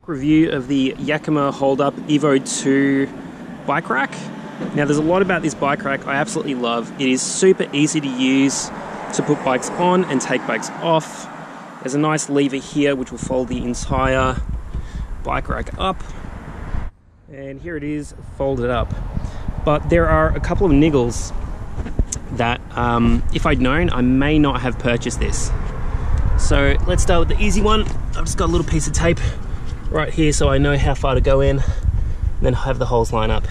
Review of the Yakima HoldUp Evo 2 bike rack. Now there's a lot about this bike rack I absolutely love. It is super easy to use to put bikes on and take bikes off. There's a nice lever here which will fold the entire bike rack up. And here it is folded up. But there are a couple of niggles that if I'd known, I may not have purchased this. So let's start with the easy one. I've just got a little piece of tape right here so I know how far to go in, and then have the holes line up.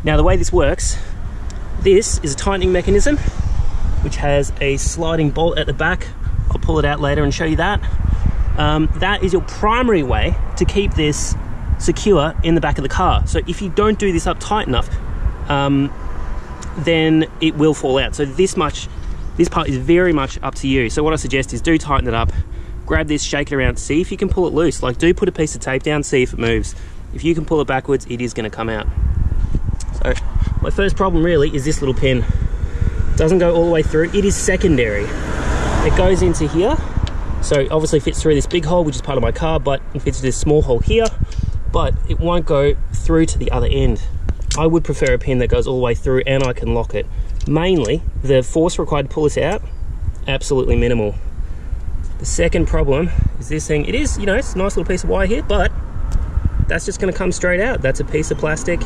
Now the way this works, this is a tightening mechanism which has a sliding bolt at the back. I'll pull it out later and show you that. That is your primary way to keep this secure in the back of the car. So if you don't do this up tight enough, then it will fall out. So this part is very much up to you. So what I suggest is do tighten it up. Grab this, shake it around, see if you can pull it loose. Like, do put a piece of tape down, see if it moves. If you can pull it backwards, it is going to come out. So my first problem really is this little pin. It doesn't go all the way through. It is secondary. It goes into here. So it obviously fits through this big hole, which is part of my car, but it fits this small hole here, but it won't go through to the other end. I would prefer a pin that goes all the way through and I can lock it. Mainly, the force required to pull this out, absolutely minimal. The second problem is this thing. It is, you know, it's a nice little piece of wire here, but that's just going to come straight out. That's a piece of plastic.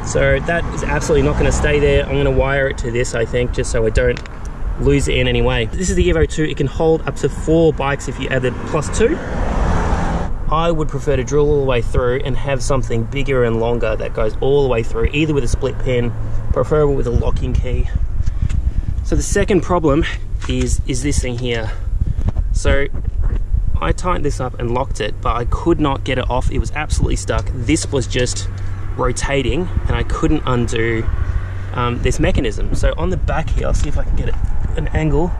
So that is absolutely not going to stay there. I'm going to wire it to this, I think, just so I don't lose it in any way. This is the Evo 2. It can hold up to 4 bikes if you add the +2. I would prefer to drill all the way through and have something bigger and longer that goes all the way through, either with a split pin, preferable with a locking key. So the second problem is this thing here. So I tightened this up and locked it, but I could not get it off. It was absolutely stuck. This was just rotating and I couldn't undo this mechanism. So on the back here, I'll see if I can get it an angle,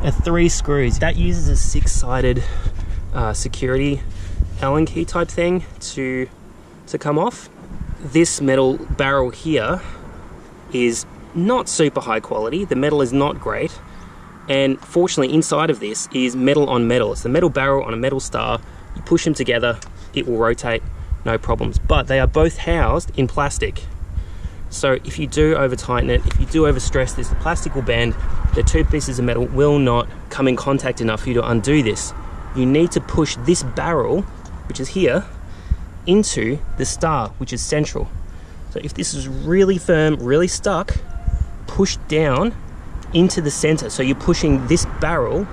are 3 screws. That uses a 6-sided security Allen key type thing to come off. This metal barrel here is not super high quality. The metal is not great. And fortunately, inside of this is metal on metal. It's the metal barrel on a metal star. You push them together, it will rotate, no problems. But they are both housed in plastic. So if you do over tighten it, if you do over stress this, the plastic will bend. The 2 pieces of metal will not come in contact enough for you to undo this. You need to push this barrel, which is here, into the star, which is central. So if this is really firm, really stuck, push down into the center. So you're pushing this barrel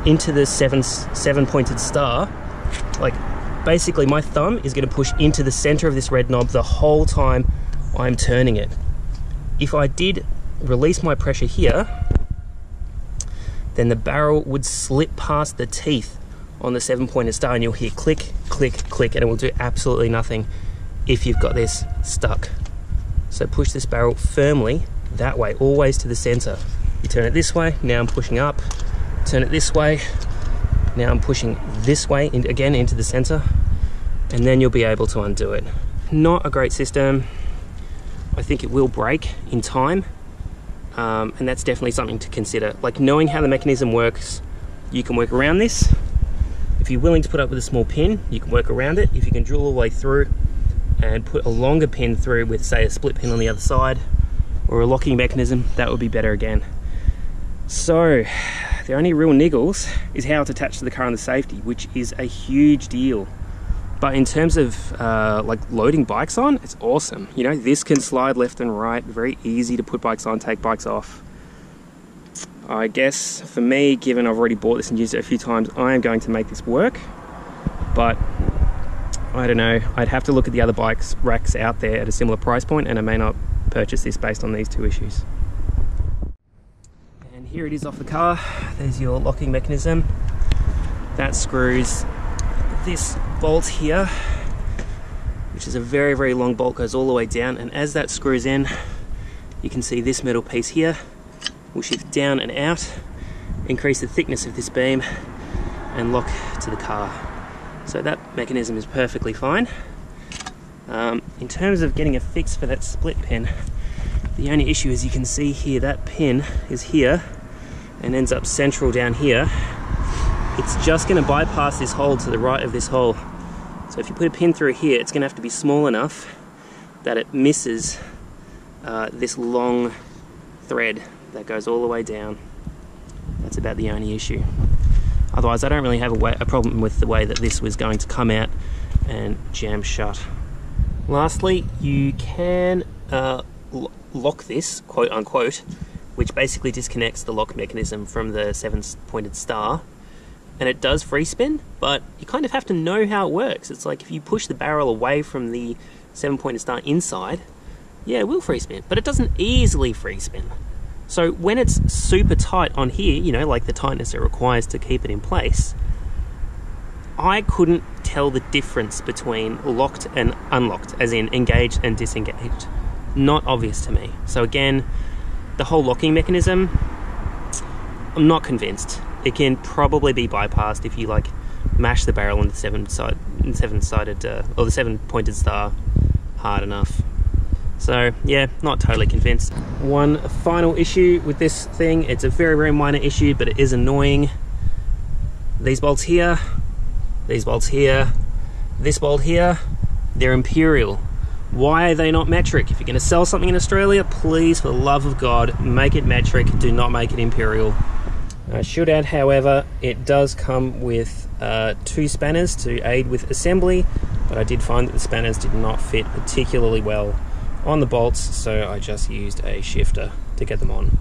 into the seven pointed star. Like, basically my thumb is going to push into the center of this red knob the whole time I'm turning it. If I did release my pressure here, then the barrel would slip past the teeth on the 7-pointed star and you'll hear click, click, click, and it will do absolutely nothing if you've got this stuck. So push this barrel firmly that way, always to the center. You turn it this way, now I'm pushing up. Turn it this way, now I'm pushing this way, again into the center, and then you'll be able to undo it. Not a great system. I think it will break in time, and that's definitely something to consider. Like, knowing how the mechanism works, you can work around this. If you're willing to put up with a small pin, you can work around it. If you can drill all the way through and put a longer pin through with, say, a split pin on the other side or a locking mechanism, that would be better again. So the only real niggles is how it's attached to the car and the safety, which is a huge deal. But in terms of like loading bikes on, it's awesome. You know, this can slide left and right, very easy to put bikes on, take bikes off. I guess for me, given I've already bought this and used it a few times, I am going to make this work. But I don't know, I'd have to look at the other bikes racks out there at a similar price point, and I may not purchase this based on these 2 issues. And here it is off the car. There's your locking mechanism. That screws this bolt here, which is a very, very long bolt, goes all the way down, and as that screws in, you can see this metal piece here will shift down and out, increase the thickness of this beam, and lock to the car. So that mechanism is perfectly fine. In terms of getting a fix for that split pin, the only issue is you can see here that pin is here and ends up central down here. It's just going to bypass this hole to the right of this hole. So if you put a pin through here, it's going to have to be small enough that it misses this long thread that goes all the way down. That's about the only issue. Otherwise, I don't really have a problem with the way that this was going to come out and jam shut. Lastly, you can lock this, quote unquote, which basically disconnects the lock mechanism from the 7-pointed star. And it does free spin, but you kind of have to know how it works. It's like if you push the barrel away from the 7-pointed star inside, yeah, it will free spin, but it doesn't easily free spin. So when it's super tight on here, you know, like the tightness it requires to keep it in place, I couldn't tell the difference between locked and unlocked, as in engaged and disengaged. Not obvious to me. So again, the whole locking mechanism, I'm not convinced. It can probably be bypassed if you like mash the barrel on the 7-sided or the 7-pointed star hard enough. So yeah, not totally convinced. One final issue with this thing, it's a very, very minor issue, but it is annoying. These bolts here, these bolts here, this bolt here, they're imperial. Why are they not metric? If you're going to sell something in Australia, please, for the love of God, make it metric, do not make it imperial. I should add, however, it does come with 2 spanners to aid with assembly, but I did find that the spanners did not fit particularly well on the bolts, so I just used a shifter to get them on.